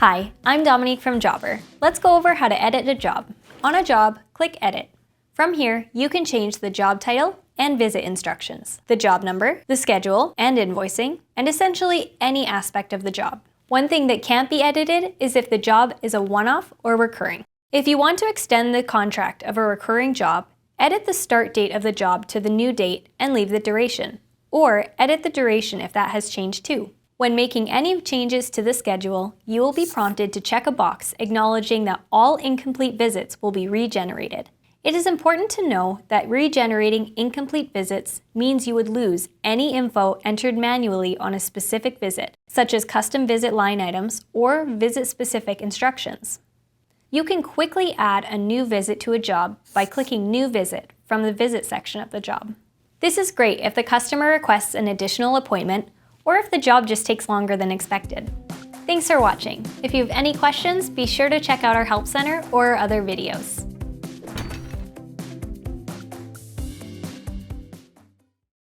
Hi, I'm Dominique from Jobber. Let's go over how to edit a job. On a job, click Edit. From here, you can change the job title and visit instructions, the job number, the schedule and invoicing, and essentially any aspect of the job. One thing that can't be edited is if the job is a one-off or recurring. If you want to extend the contract of a recurring job, edit the start date of the job to the new date and leave the duration, or edit the duration if that has changed too. When making any changes to the schedule, you will be prompted to check a box acknowledging that all incomplete visits will be regenerated. It is important to know that regenerating incomplete visits means you would lose any info entered manually on a specific visit, such as custom visit line items or visit-specific instructions. You can quickly add a new visit to a job by clicking New Visit from the Visit section of the job. This is great if the customer requests an additional appointment or if the job just takes longer than expected. Thanks for watching. If you have any questions, be sure to check out our Help Center or our other videos.